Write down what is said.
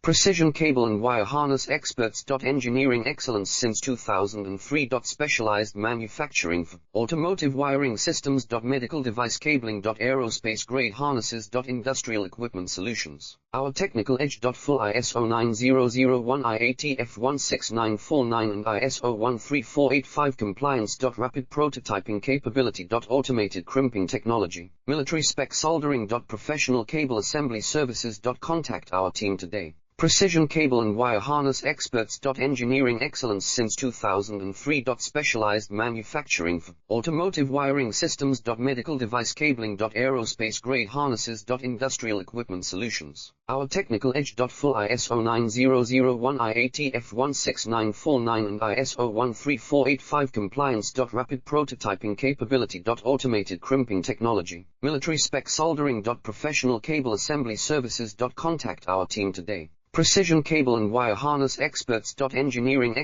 Precision cable and wire harness experts. Engineering excellence since 2003. Specialized manufacturing for automotive wiring systems. Medical device cabling. Aerospace grade harnesses. Industrial equipment solutions. Our technical edge. Full ISO 9001 IATF 16949 and ISO 13485 compliance. Rapid prototyping capability. Automated crimping technology. Military spec soldering. Professional cable assembly services. Contact our team today. Precision cable and wire harness experts. Engineering excellence since 2003. Specialized manufacturing for automotive wiring systems. Medical device cabling. Aerospace grade harnesses. Industrial equipment solutions. Our technical edge. Full ISO 9001 IATF 16949 and ISO 13485 compliance. Rapid prototyping capability. Automated crimping technology. Military spec soldering. Professional cable assembly services. Contact our team today. Precision cable and wire harness experts. Engineering